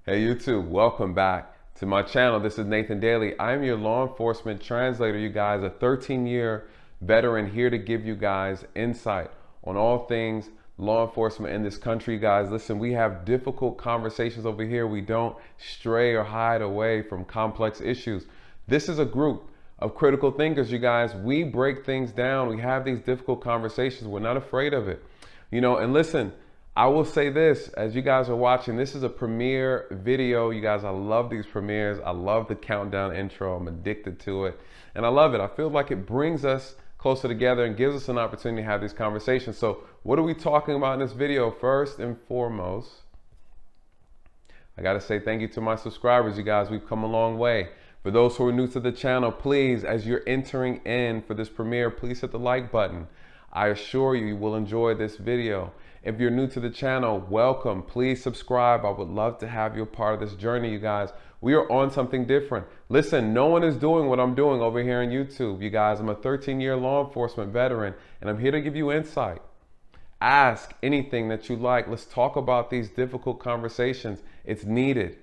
Hey YouTube, welcome back to my channel. This is Nathan Daley. I'm your law enforcement translator, you guys, a 13-year veteran here to give you guys insight on all things law enforcement in this country, guys. Listen, we have difficult conversations over here. We don't stray or hide away from complex issues. This is a group of critical thinkers, you guys. We break things down. We have these difficult conversations. We're not afraid of it. And listen, I will say this, as you guys are watching, this is a premiere video. You guys, I love these premieres. I love the countdown intro. I'm addicted to it. And I love it. I feel like it brings us closer together and gives us an opportunity to have these conversations. So what are we talking about in this video? First and foremost, I got to say thank you to my subscribers, you guys. We've come a long way. For those who are new to the channel, please, as you're entering in for this premiere, please hit the like button. I assure you, you will enjoy this video. If you're new to the channel, welcome. Please subscribe. I would love to have you a part of this journey, you guys. We are on something different. Listen, no one is doing what I'm doing over here on YouTube, you guys. I'm a 13-year law enforcement veteran, and I'm here to give you insight. Ask anything that you like. Let's talk about these difficult conversations. It's needed.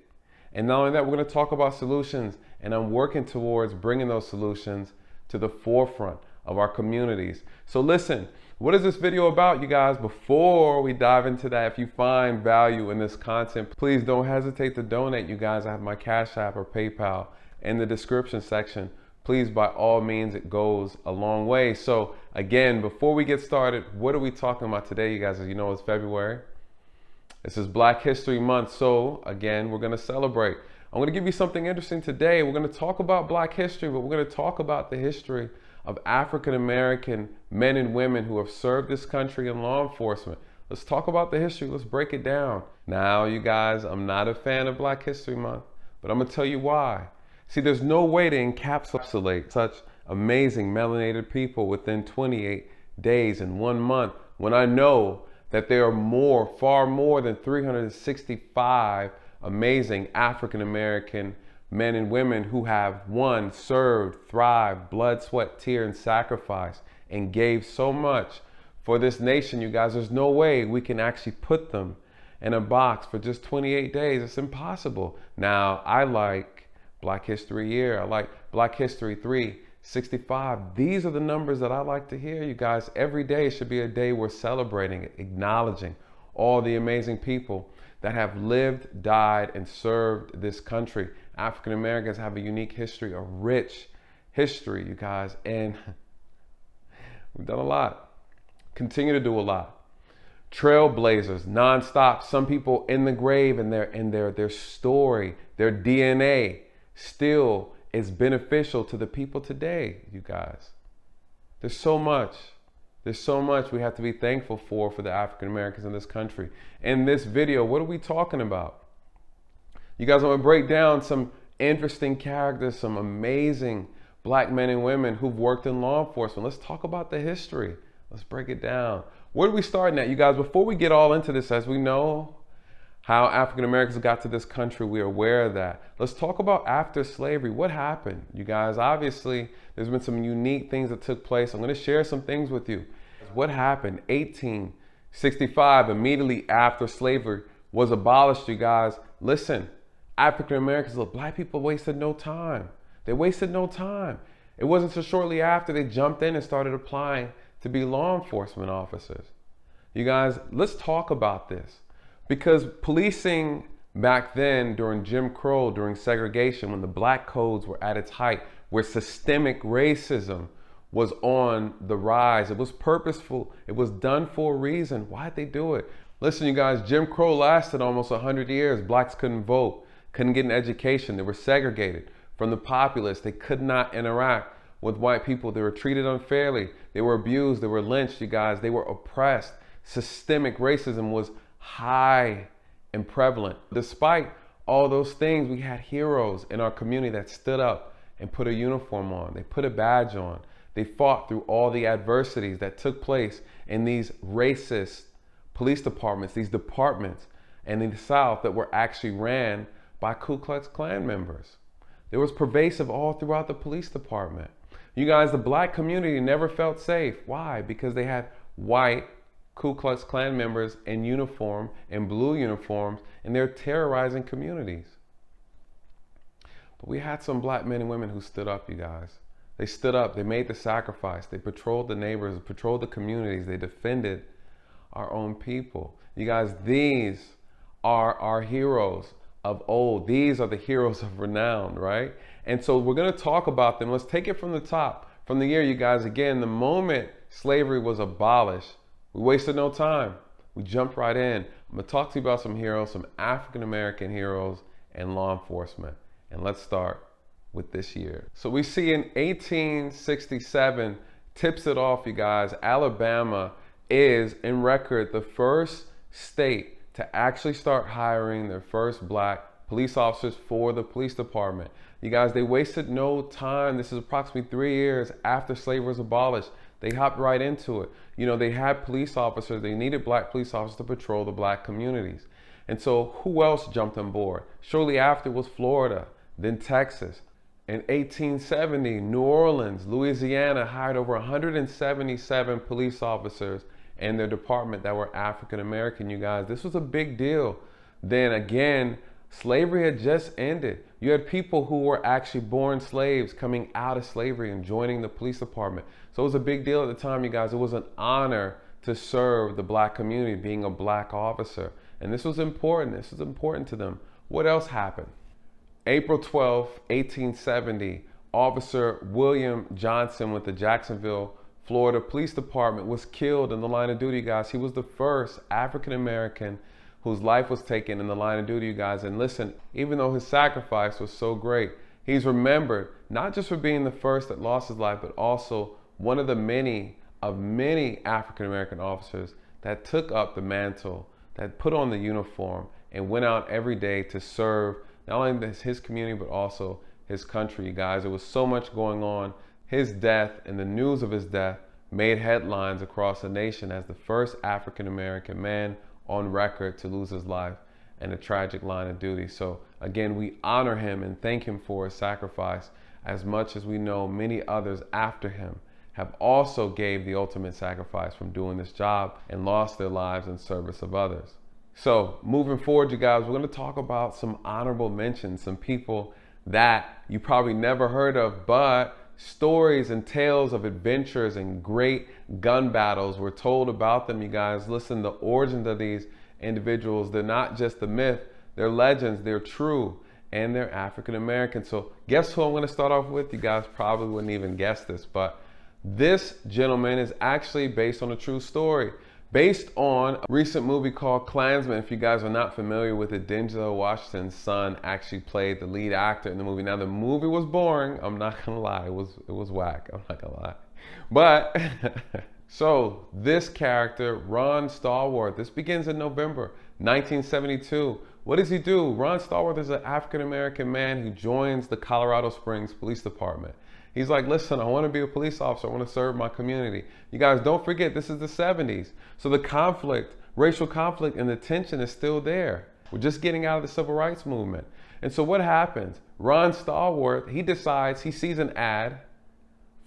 And not only that, we're going to talk about solutions, and I'm working towards bringing those solutions to the forefront of our communities. So listen, what is this video about, you guys? Before we dive into that, if you find value in this content, please don't hesitate to donate, you guys. I have my CashApp or PayPal in the description section. Please, by all means, it goes a long way. So again, before we get started, what are we talking about today, you guys? As you know, it's February. This is Black History Month. So again, we're going to celebrate. I'm going to give you something interesting today. We're going to talk about Black history, but we're going to talk about the history of African-American men and women who have served this country in law enforcement. Let's talk about the history. Let's break it down. Now, you guys, I'm not a fan of Black History Month, but I'm going to tell you why. See, there's no way to encapsulate such amazing melanated people within 28 days in 1 month when I know that there are far more than 365 amazing African-American men and women who have served, thrived, blood, sweat, tear, and sacrifice, and gave so much for this nation, you guys. There's no way we can actually put them in a box for just 28 days. It's impossible. Now, I like Black History Year. I like Black History 365. These are the numbers that I like to hear, you guys. Every day should be a day we're celebrating, acknowledging all the amazing people that have lived, died, and served this country. African Americans have a unique history, a rich history, you guys, and we've done a lot, continue to do a lot. Trailblazers, nonstop. Some people in the grave, and their story, their DNA still is beneficial to the people today, you guys. There's so much we have to be thankful for the African Americans in this country. In this video, what are we talking about? You guys, I'm gonna break down some interesting characters, some amazing Black men and women who've worked in law enforcement. Let's talk about the history. Let's break it down. Where are we starting at, you guys? Before we get all into this, as we know how African Americans got to this country, we are aware of that. Let's talk about after slavery. What happened, you guys? Obviously, there's been some unique things that took place. I'm gonna share some things with you. What happened? 1865, immediately after slavery was abolished, you guys. Listen, African Americans, Black people wasted no time. They wasted no time. It wasn't so shortly after they jumped in and started applying to be law enforcement officers. You guys, let's talk about this, because policing back then during Jim Crow, during segregation, when the Black codes were at its height, where systemic racism was on the rise. It was purposeful. It was done for a reason. Why'd they do it? Listen, you guys, Jim Crow lasted almost 100 years. Blacks couldn't vote, couldn't get an education. They were segregated from the populace. They could not interact with white people. They were treated unfairly. They were abused. They were lynched, you guys. They were oppressed. Systemic racism was high and prevalent. Despite all those things, we had heroes in our community that stood up and put a uniform on. They put a badge on. They fought through all the adversities that took place in these racist police departments, these departments in the South that were actually ran by Ku Klux Klan members. It was pervasive all throughout the police department. You guys, the Black community never felt safe. Why? Because they had white Ku Klux Klan members in uniform, in blue uniforms, and they're terrorizing communities. But we had some black men and women who stood up, you guys. They stood up, they made the sacrifice, they patrolled the neighbors, patrolled the communities, they defended our own people. You guys, these are our heroes of old. These are the heroes of renown, right? And so we're going to talk about them. Let's take it from the top, from the year, you guys. Again, the moment slavery was abolished, we wasted no time. We jumped right in. I'm going to talk to you about some heroes, some African-American heroes and law enforcement. And let's start with this year. So we see in 1867, tips it off, you guys, Alabama is in record the first state to actually start hiring their first black police officers for the police department. You guys, they wasted no time. This is approximately 3 years after slavery was abolished. They hopped right into it. You know, they had police officers. They needed black police officers to patrol the black communities. And so who else jumped on board? Shortly after was Florida, then Texas. In 1870, New Orleans, Louisiana hired over 177 police officers in their department that were African American, you guys. This was a big deal. Then again, slavery had just ended. You had people who were actually born slaves coming out of slavery and joining the police department. So it was a big deal at the time, you guys. It was an honor to serve the black community, being a black officer. And this was important. This was important to them. What else happened? April 12th, 1870, Officer William Johnson with the Jacksonville, Florida Police Department was killed in the line of duty, guys. He was the first African American whose life was taken in the line of duty, you guys. And listen, even though his sacrifice was so great, he's remembered not just for being the first that lost his life, but also one of the many African American officers that took up the mantle, that put on the uniform and went out every day to serve not only his community, but also his country, you guys. There was so much going on. His death and the news of his death made headlines across the nation as the first African American man on record to lose his life in a tragic line of duty. So again, we honor him and thank him for his sacrifice, as much as we know many others after him have also gave the ultimate sacrifice from doing this job and lost their lives in service of others. So moving forward, you guys, we're going to talk about some honorable mentions, some people that you probably never heard of, but stories and tales of adventures and great gun battles were told about them, you guys. Listen, the origins of these individuals, they're not just a myth, they're legends, they're true, and they're African American. So guess who I'm going to start off with? You guys probably wouldn't even guess this, but this gentleman is actually based on a true story. Based on a recent movie called Klansman. If you guys are not familiar with it, Denzel Washington's son actually played the lead actor in the movie. Now the movie was boring, I'm not gonna lie, it was whack, I'm not gonna lie. But so this character, Ron Stalwart, this begins in November 1972. What does he do? Ron Stalwart is an African American man who joins the Colorado Springs Police Department. He's like, listen, I want to be a police officer. I want to serve my community. You guys, don't forget, this is the 70s. So the conflict, racial conflict and the tension is still there. We're just getting out of the civil rights movement. And so what happens? Ron Stalwart, he decides, he sees an ad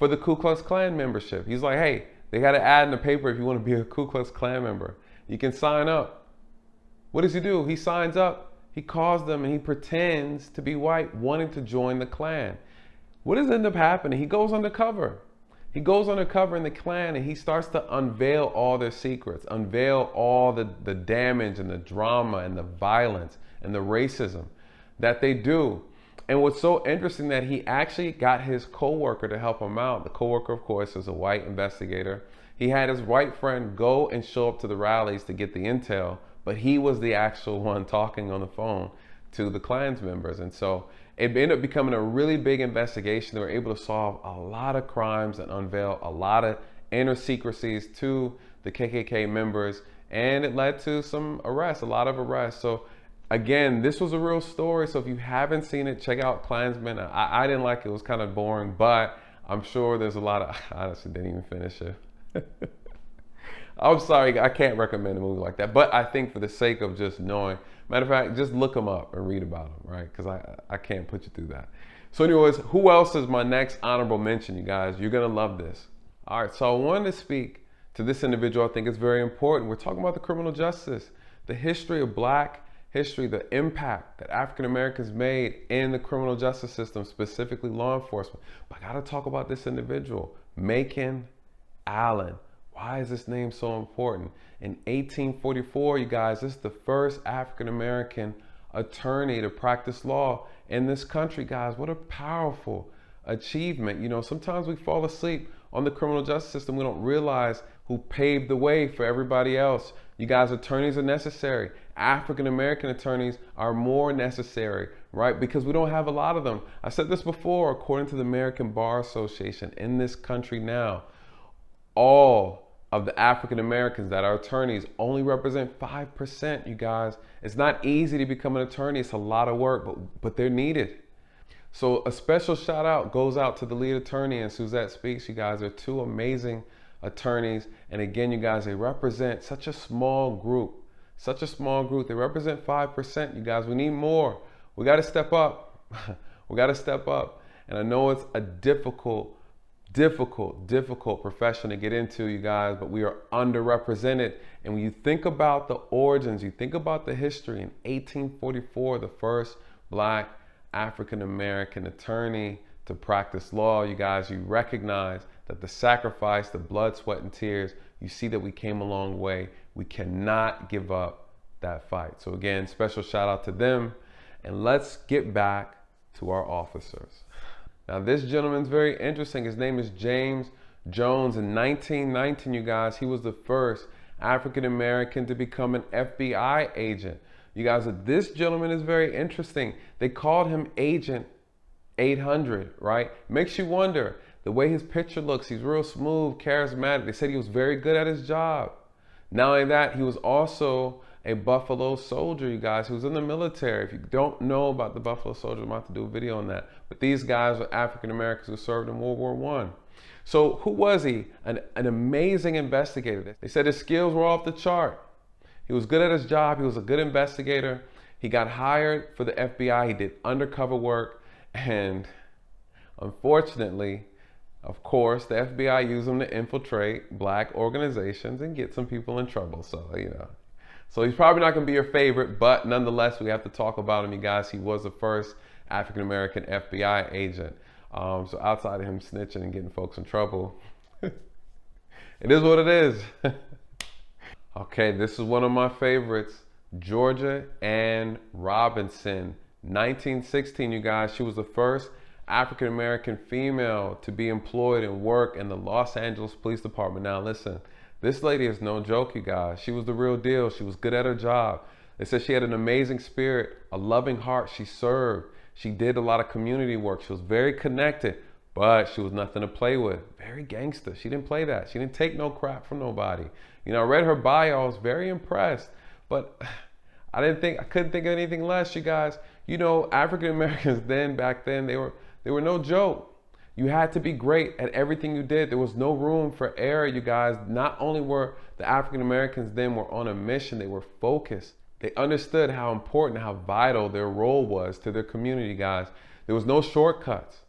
for the Ku Klux Klan membership. He's like, hey, they got an ad in the paper if you want to be a Ku Klux Klan member. You can sign up. What does he do? He signs up. He calls them and he pretends to be white, wanting to join the Klan. What does end up happening? He goes undercover. He goes undercover in the Klan and he starts to unveil all their secrets, unveil all the damage and the drama and the violence and the racism that they do. And what's so interesting that he actually got his coworker to help him out. The coworker, of course, is a white investigator. He had his white friend go and show up to the rallies to get the intel, but he was the actual one talking on the phone to the Klan's members. And so it ended up becoming a really big investigation. They were able to solve a lot of crimes and unveil a lot of inner secrecies to the KKK members, and it led to some arrests, a lot of arrests. So again, this was a real story. So if you haven't seen it, check out Klansman. I didn't like it. It was kind of boring, but I'm sure there's a lot of, I honestly didn't even finish it. I'm sorry, I can't recommend a movie like that, but I think for the sake of just knowing, matter of fact, just look them up and read about them, right? Because I can't put you through that. So anyways, who else is my next honorable mention, you guys? You're going to love this. All right, so I wanted to speak to this individual, I think is very important. We're talking about the criminal justice, the history of black history, the impact that African Americans made in the criminal justice system, specifically law enforcement. But I got to talk about this individual, Macon Allen. Why is this name so important? In 1844, you guys, this is the first African American attorney to practice law in this country, guys. What a powerful achievement. You know, sometimes we fall asleep on the criminal justice system. We don't realize who paved the way for everybody else. You guys, attorneys are necessary. African American attorneys are more necessary, right? Because we don't have a lot of them. I said this before, according to the American Bar Association, in this country now, all of the African Americans that are attorneys only represent 5%, you guys. It's not easy to become an attorney. It's a lot of work, but they're needed. So a special shout out goes out to the lead attorney and Suzette Speaks. You guys are two amazing attorneys. And again, you guys, they represent such a small group, such a small group. They represent 5%, you guys. We need more. We got to step up. We got to step up. And I know it's a difficult profession to get into, you guys, but we are underrepresented. And when you think about the origins, you think about the history, in 1844, the first black African American attorney to practice law, you guys, you recognize that the sacrifice, the blood, sweat, and tears, you see that we came a long way. We cannot give up that fight. So again, special shout out to them. And let's get back to our officers. Now, this gentleman's very interesting. His name is James Jones. In 1919, you guys, he was the first African American to become an FBI agent. You guys, this gentleman is very interesting. They called him Agent 800, right? Makes you wonder. The way his picture looks, he's real smooth, charismatic. They said he was very good at his job. Not only that, he was also a Buffalo Soldier, you guys. He was in the military. If you don't know about the Buffalo Soldier, I'm about to do a video on that. But these guys were African Americans who served in World War I. So who was he? An amazing investigator. They said his skills were off the chart. He was good at his job. He was a good investigator. He got hired for the FBI. He did undercover work. And unfortunately, of course, the FBI used him to infiltrate black organizations and get some people in trouble. So, you know. So he's probably not going to be your favorite, but nonetheless, we have to talk about him, you guys. He was the first African-American FBI agent. So outside of him snitching and getting folks in trouble, it is what it is. Okay, this is one of my favorites. Georgia Ann Robinson, 1916, you guys. She was the first African-American female to be employed and work in the Los Angeles Police Department. Now listen, this lady is no joke, you guys. She was the real deal. She was good at her job. They said she had an amazing spirit, a loving heart. She served. She did a lot of community work. She was very connected, but she was nothing to play with. Very gangster. She didn't play that. She didn't take no crap from nobody. You know, I read her bio. I was very impressed, but I couldn't think of anything less, you guys. You know, African Americans back then, they were no joke. You had to be great at everything you did. There was no room for error, you guys. Not only were the African Americans then were on a mission, they were focused. They understood how important, how vital their role was to their community, guys. There was no shortcuts.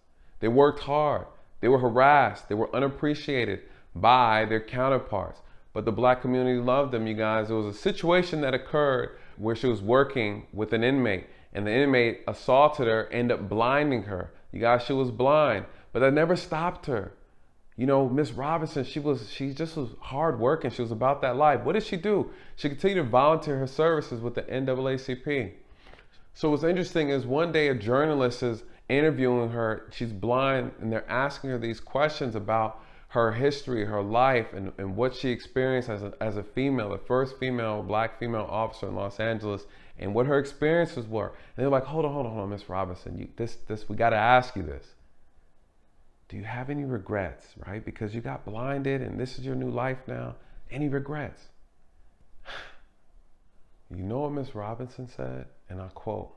They worked hard. They were harassed. They were unappreciated by their counterparts. But the black community loved them, you guys. There was a situation that occurred where she was working with an inmate, and the inmate assaulted her, ended up blinding her. You guys, she was blind, but that never stopped her. You know, Miss Robinson, she just was hard working. She was about that life. What did she do? She continued to volunteer her services with the NAACP. So what's interesting is one day a journalist is interviewing her. She's blind, and they're asking her these questions about her history, her life, and what she experienced as a female, the first black female officer in Los Angeles, and what her experiences were. And they're like, hold on, Miss Robinson, we got to ask you this. Do you have any regrets, right? Because you got blinded and this is your new life now. Any regrets? You know what Miss Robinson said? And I quote,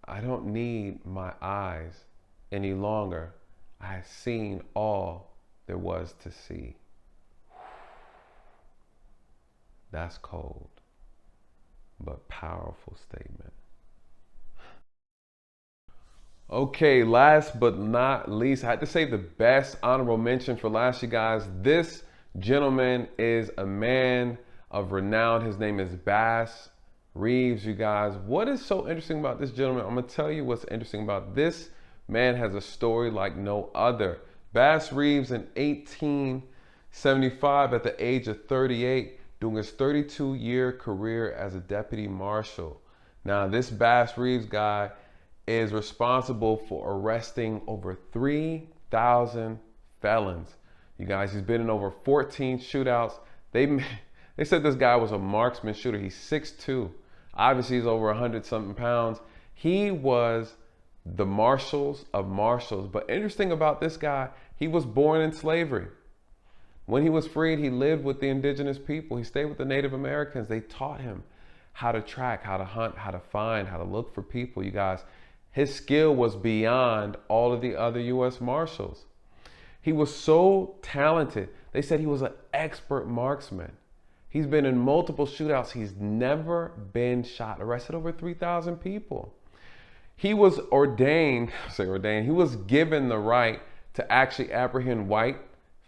I don't need my eyes any longer. I have seen all there was to see. That's cold, but powerful statement. Okay, last but not least, I had to save the best honorable mention for last, you guys. This gentleman is a man of renown. His name is Bass Reeves, you guys. What is so interesting about this gentleman? I'm gonna tell you what's interesting about this man. Has a story like no other. Bass Reeves in 1875, at the age of 38, doing his 32-year career as a deputy marshal. Now, this Bass Reeves guy is responsible for arresting over 3,000 felons. You guys, he's been in over 14 shootouts. They said this guy was a marksman shooter. He's 6'2". Obviously, he's over 100-something pounds. He was the marshals of marshals. But interesting about this guy, he was born in slavery. When he was freed, he lived with the indigenous people. He stayed with the Native Americans. They taught him how to track, how to hunt, how to find, how to look for people, you guys. His skill was beyond all of the other U.S. Marshals. He was so talented. They said he was an expert marksman. He's been in multiple shootouts. He's never been shot. Arrested over 3,000 people. He was ordained, he was given the right to actually apprehend white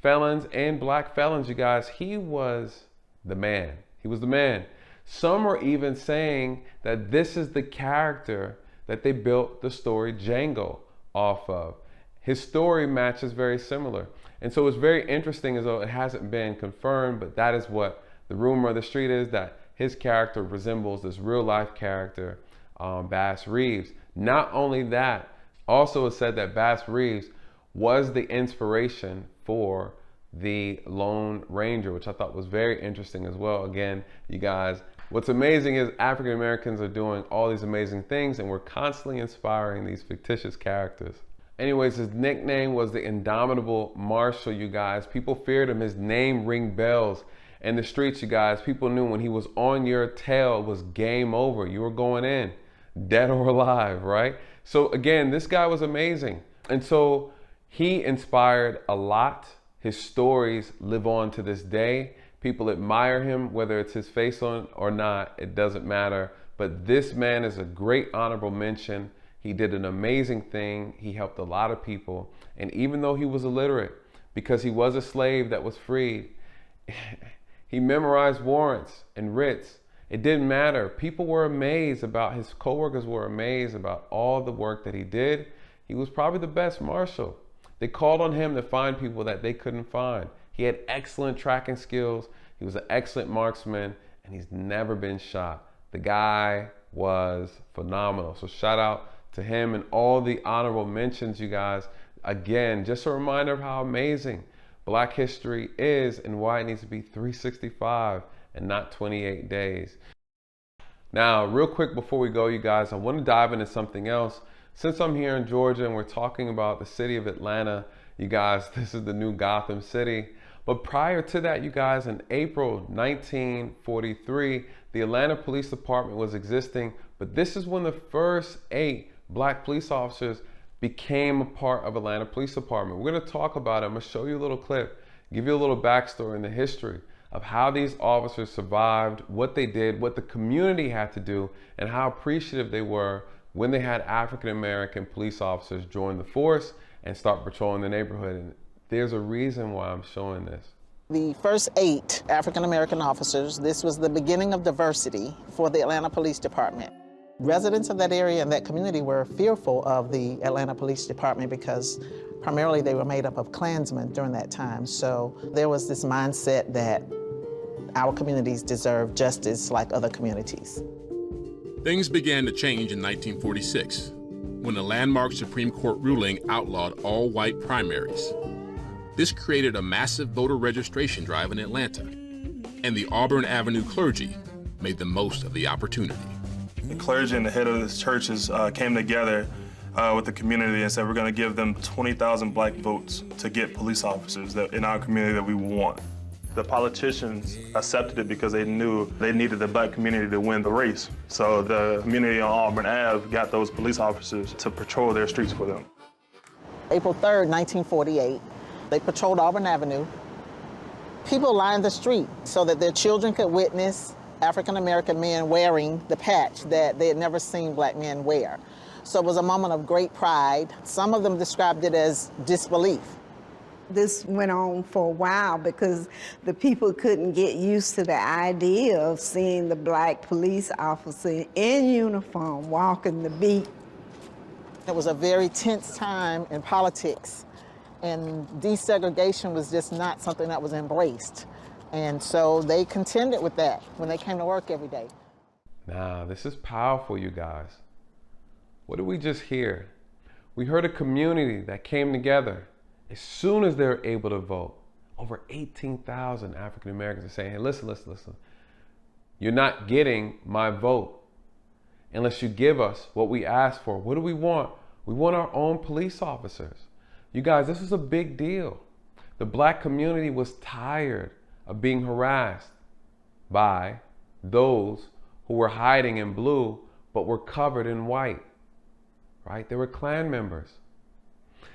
felons and black felons, you guys. He was the man. He was the man. Some are even saying that this is the character that they built the story Django off of. His story matches very similar. And so it's very interesting, as though it hasn't been confirmed, but that is what the rumor of the street is, that his character resembles this real life character, Bass Reeves. Not only that, also it's said that Bass Reeves was the inspiration for the Lone Ranger, which I thought was very interesting as well. Again, you guys, what's amazing is African Americans are doing all these amazing things, and we're constantly inspiring these fictitious characters. Anyways, his nickname was the Indomitable Marshal, you guys. People feared him. His name ring bells in the streets, you guys. People knew when he was on your tail, it was game over. You were going in, dead or alive, right? So again, this guy was amazing. And so he inspired a lot. His stories live on to this day. People admire him, whether it's his face on or not, it doesn't matter. But this man is a great honorable mention. He did an amazing thing. He helped a lot of people. And even though he was illiterate, because he was a slave that was freed, he memorized warrants and writs. It didn't matter. People were amazed about, his coworkers were amazed about all the work that he did. He was probably the best marshal. They called on him to find people that they couldn't find. He had excellent tracking skills. He was an excellent marksman, and he's never been shot. The guy was phenomenal. So shout out to him and all the honorable mentions, you guys. Again, just a reminder of how amazing Black history is and why it needs to be 365 and not 28 days. Now, real quick before we go, you guys, I want to dive into something else. Since I'm here in Georgia and we're talking about the city of Atlanta, you guys, this is the new Gotham City. But prior to that, you guys, in April 1943, the Atlanta Police Department was existing, but this is when the first 8 Black police officers became a part of Atlanta Police Department. We're going to talk about it. I'm going to show you a little clip, give you a little backstory in the history of how these officers survived, what they did, what the community had to do, and how appreciative they were when they had African American police officers join the force and start patrolling the neighborhood. And there's a reason why I'm showing this. The first 8 African American officers, this was the beginning of diversity for the Atlanta Police Department. Residents of that area and that community were fearful of the Atlanta Police Department because primarily they were made up of Klansmen during that time. So there was this mindset that our communities deserve justice like other communities. Things began to change in 1946 when a landmark Supreme Court ruling outlawed all white primaries. This created a massive voter registration drive in Atlanta, and the Auburn Avenue clergy made the most of the opportunity. The clergy and the head of the churches came together with the community and said we're going to give them 20,000 black votes to get police officers that in our community that we want. The politicians accepted it because they knew they needed the black community to win the race. So the community on Auburn Ave got those police officers to patrol their streets for them. April 3rd, 1948, they patrolled Auburn Avenue. People lined the street so that their children could witness African American men wearing the patch that they had never seen black men wear. So it was a moment of great pride. Some of them described it as disbelief. This went on for a while because the people couldn't get used to the idea of seeing the black police officer in uniform walking the beat. It was a very tense time in politics, and desegregation was just not something that was embraced. And so they contended with that when they came to work every day. Now, this is powerful, you guys. What did we just hear? We heard a community that came together as soon as they were able to vote. Over 18,000 African Americans are saying, hey, listen. You're not getting my vote unless you give us what we asked for. What do we want? We want our own police officers. You guys, this is a big deal. The black community was tired of being harassed by those who were hiding in blue but were covered in white, right? They were Klan members.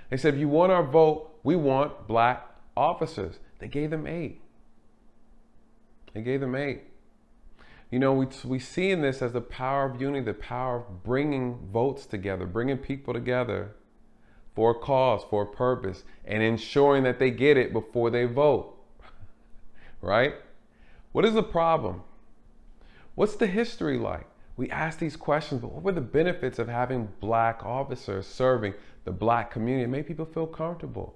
They said, if you want our vote, we want black officers. They gave them 8. They gave them 8. You know, we see in this as the power of unity, the power of bringing votes together, bringing people together for a cause, for a purpose, and ensuring that they get it before they vote, right? What is the problem? What's the history like? We ask these questions, but what were the benefits of having black officers serving the black community? It made people feel comfortable.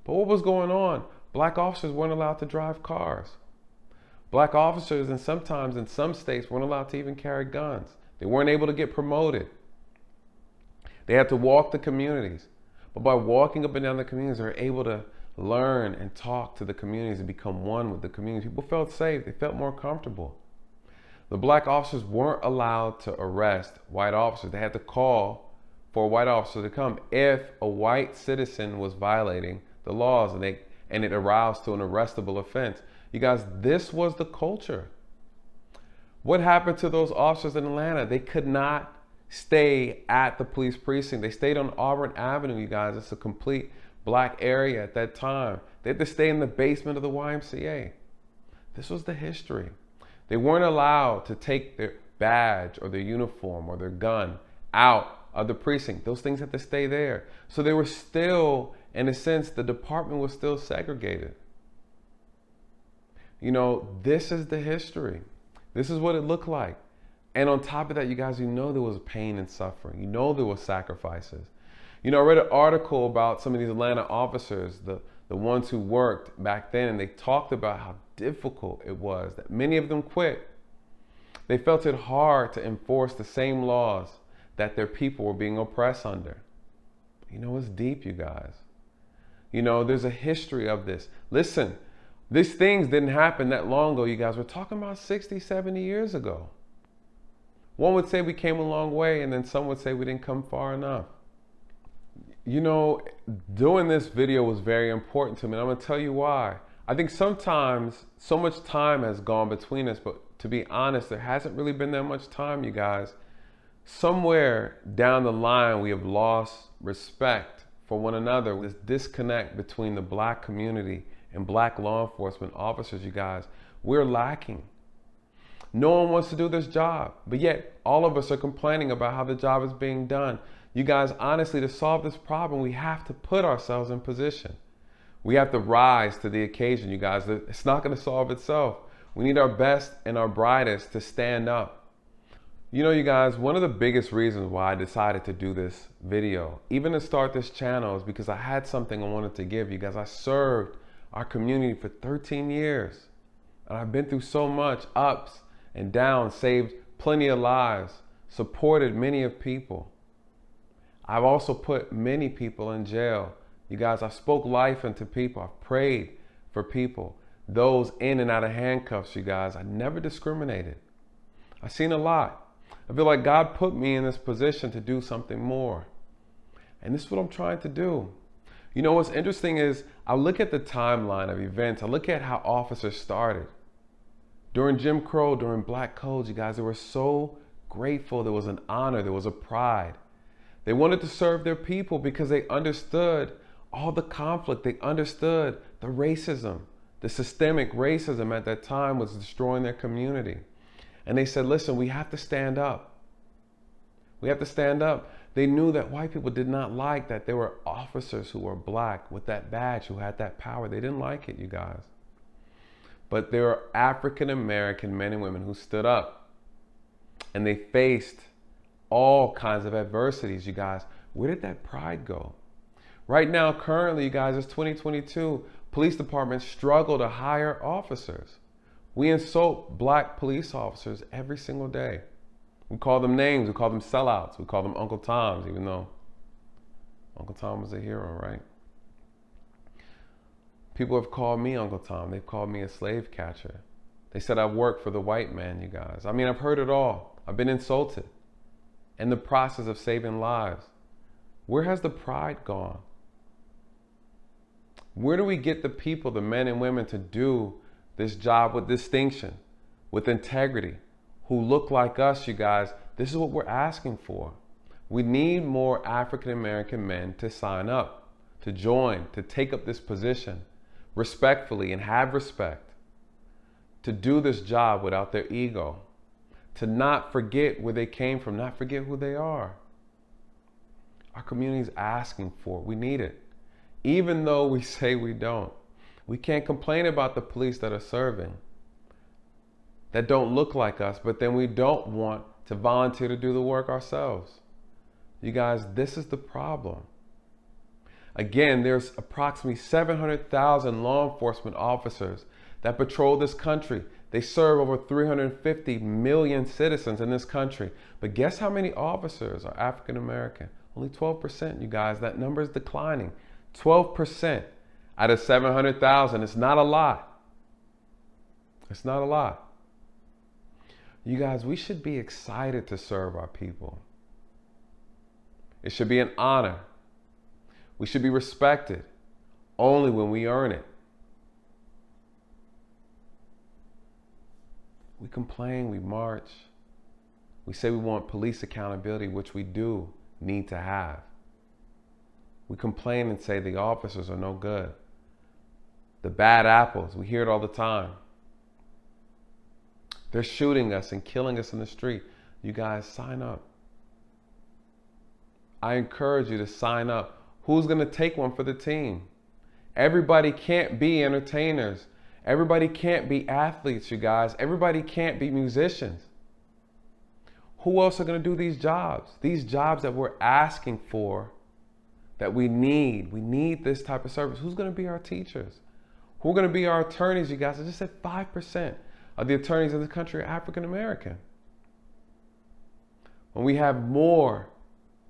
But what was going on? Black officers weren't allowed to drive cars. Black officers, and sometimes in some states, weren't allowed to even carry guns. They weren't able to get promoted. They had to walk the communities. But by walking up and down the communities, they were able to learn and talk to the communities and become one with the community. People felt safe. They felt more comfortable. The black officers weren't allowed to arrest white officers. They had to call for a white officer to come if a white citizen was violating the laws and it aroused to an arrestable offense. You guys, this was the culture. What happened to those officers in Atlanta? They could not stay at the police precinct. They stayed on Auburn Avenue, you guys. It's a complete black area at that time. They had to stay in the basement of the YMCA. This was the history. They weren't allowed to take their badge or their uniform or their gun out of the precinct. Those things had to stay there. So they were still, in a sense, the department was still segregated. You know, this is the history. This is what it looked like. And on top of that, you guys, you know there was pain and suffering. You know there was sacrifices. You know, I read an article about some of these Atlanta officers, the ones who worked back then, and they talked about how difficult it was, that many of them quit. They felt it hard to enforce the same laws that their people were being oppressed under. You know, it's deep, you guys. You know, there's a history of this. Listen, these things didn't happen that long ago, you guys. We're talking about 60, 70 years ago. One would say we came a long way, and then some would say we didn't come far enough. You know, doing this video was very important to me, and I'm gonna tell you why. I think sometimes so much time has gone between us, but to be honest, there hasn't really been that much time, you guys. Somewhere down the line, we have lost respect for one another. This disconnect between the black community and black law enforcement officers, you guys, we're lacking. No one wants to do this job, but yet all of us are complaining about how the job is being done. You guys, honestly, to solve this problem, we have to put ourselves in position. We have to rise to the occasion, you guys. It's not going to solve itself. We need our best and our brightest to stand up. You know, you guys, one of the biggest reasons why I decided to do this video, even to start this channel, is because I had something I wanted to give you guys. I served our community for 13 years, and I've been through so much ups and downs, saved plenty of lives, supported many of people. I've also put many people in jail. You guys, I spoke life into people. I've prayed for people, those in and out of handcuffs, you guys. I never discriminated. I've seen a lot. I feel like God put me in this position to do something more. And this is what I'm trying to do. You know, what's interesting is I look at the timeline of events. I look at how officers started. During Jim Crow, during Black codes, you guys, they were so grateful. There was an honor. There was a pride. They wanted to serve their people because they understood all the conflict. They understood the racism. The systemic racism at that time was destroying their community. And they said, listen, we have to stand up. We have to stand up. They knew that white people did not like that there were officers who were black with that badge, who had that power. They didn't like it, you guys. But there are African American men and women who stood up and they faced all kinds of adversities, you guys. Where did that pride go? Right now, currently, you guys, it's 2022. Police departments struggle to hire officers. We insult black police officers every single day. We call them names. We call them sellouts. We call them Uncle Toms, even though Uncle Tom was a hero, right? People have called me Uncle Tom. They've called me a slave catcher. They said I've worked for the white man, you guys. I mean, I've heard it all. I've been insulted in the process of saving lives. Where has the pride gone? Where do we get the people, the men and women, to do this job with distinction, with integrity, who look like us, you guys? This is what we're asking for. We need more African American men to sign up, to join, to take up this position respectfully and have respect, to do this job without their ego, to not forget where they came from, not forget who they are. Our community is asking for it. We need it. Even though we say we don't. We can't complain about the police that are serving, that don't look like us, but then we don't want to volunteer to do the work ourselves. You guys, this is the problem. Again, there's approximately 700,000 law enforcement officers that patrol this country. They serve over 350 million citizens in this country. But guess how many officers are African American? Only 12%, you guys. That number is declining. 12% out of 700,000. It's not a lot. It's not a lot. You guys, we should be excited to serve our people. It should be an honor. We should be respected only when we earn it. We complain, we march. We say we want police accountability, which we do need to have. We complain and say the officers are no good. The bad apples, we hear it all the time. They're shooting us and killing us in the street. You guys, sign up. I encourage you to sign up. Who's going to take one for the team? Everybody can't be entertainers. Everybody can't be athletes, you guys. Everybody can't be musicians. Who else are going to do these jobs? These jobs that we're asking for, that we need. We need this type of service. Who's going to be our teachers? Who are going to be our attorneys, you guys? I just said 5% of the attorneys in this country are African American. When we have more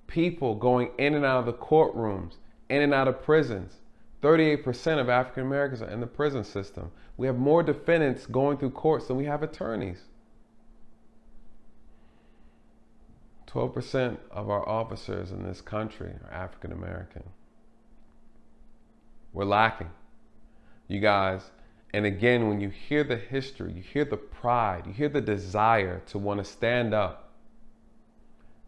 people going in and out of the courtrooms, in and out of prisons, 38% of African Americans are in the prison system. We have more defendants going through courts than we have attorneys. 12% of our officers in this country are African American. We're lacking, you guys. And again, when you hear the history, you hear the pride, you hear the desire to want to stand up.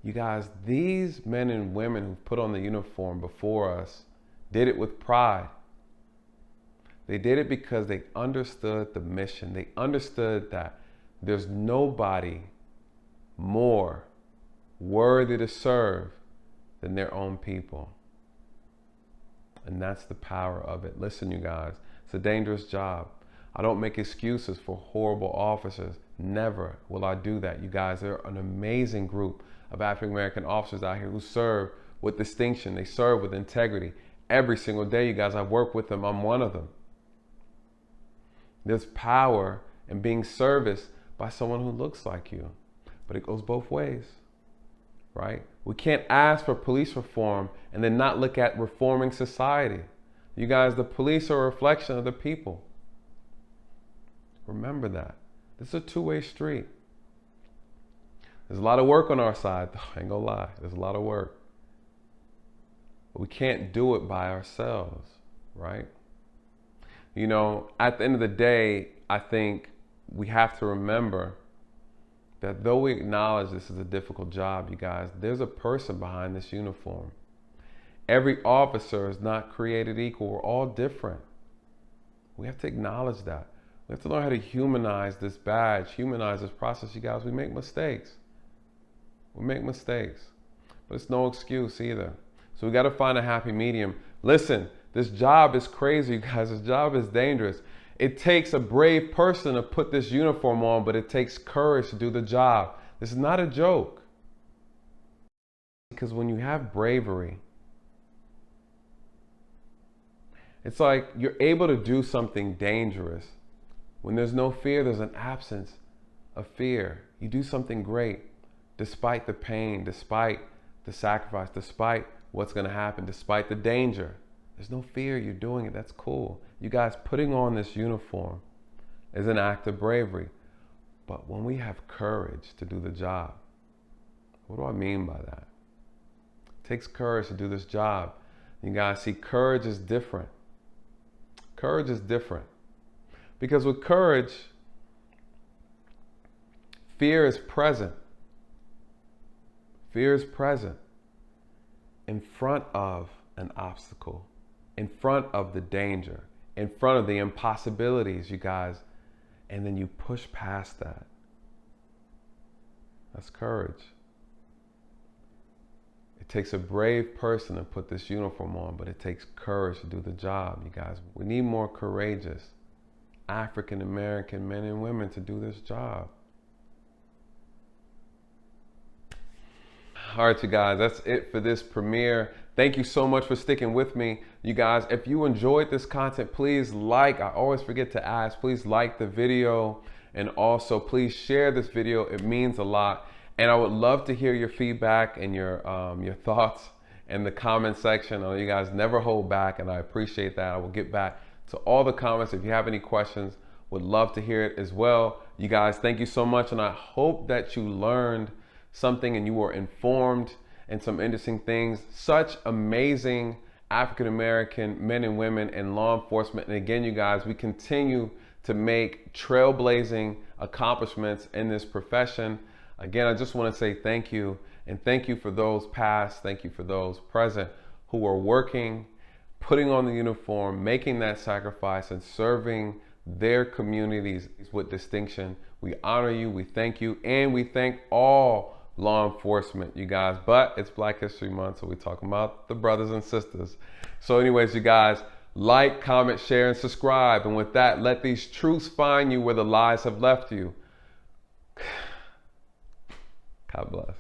You guys, these men and women who put on the uniform before us did it with pride. They did it because they understood the mission. They understood that there's nobody more worthy to serve than their own people. And that's the power of it. Listen, you guys, it's a dangerous job. I don't make excuses for horrible officers. Never will I do that. You guys, they're an amazing group of African American officers out here who serve with distinction. They serve with integrity. Every single day, you guys, I work with them. I'm one of them. There's power in being serviced by someone who looks like you. But it goes both ways, right? We can't ask for police reform and then not look at reforming society. You guys, the police are a reflection of the people. Remember that. This is a two-way street. There's a lot of work on our side. I ain't gonna lie, there's a lot of work. But we can't do it by ourselves, right? You know, at the end of the day, I think we have to remember that though we acknowledge this is a difficult job, you guys, there's a person behind this uniform. Every officer is not created equal. We're all different. We have to acknowledge that. We have to learn how to humanize this badge, humanize this process, you guys. We make mistakes. We make mistakes, but it's no excuse either. So we got to find a happy medium. Listen, this job is crazy, you guys. This job is dangerous. It takes a brave person to put this uniform on, but it takes courage to do the job. This is not a joke. Because when you have bravery, it's like you're able to do something dangerous. When there's no fear, there's an absence of fear. You do something great despite the pain, despite the sacrifice, despite what's going to happen, despite the danger. There's no fear, you're doing it. That's cool. You guys, putting on this uniform is an act of bravery. But when we have courage to do the job, what do I mean by that? It takes courage to do this job. You guys see, courage is different. Courage is different. Because with courage, fear is present. Fear is present in front of an obstacle, in front of the danger, in front of the impossibilities, you guys, and then you push past that. That's courage. It takes a brave person to put this uniform on, but it takes courage to do the job, you guys. We need more courageous African American men and women to do this job. All right, you guys, that's it for this premiere. Thank you so much for sticking with me. You guys, if you enjoyed this content, please like, I always forget to ask, please like the video, and also please share this video. It means a lot. And I would love to hear your feedback and your thoughts in the comment section. You guys never hold back, and I appreciate that. I will get back to all the comments. If you have any questions, would love to hear it as well. You guys, thank you so much, and I hope that you learned something and you were informed and some interesting things. Such amazing African American men and women in law enforcement. And again, you guys, we continue to make trailblazing accomplishments in this profession. Again, I just want to say thank you, and thank you for those past, thank you for those present who are working, putting on the uniform, making that sacrifice, and serving their communities with distinction. We honor you, we thank you, and we thank all law enforcement, you guys. But it's Black History Month, so we're talking about the brothers and sisters. So anyways, you guys, like, comment, share, and subscribe. And with that, let these truths find you where the lies have left you. God bless.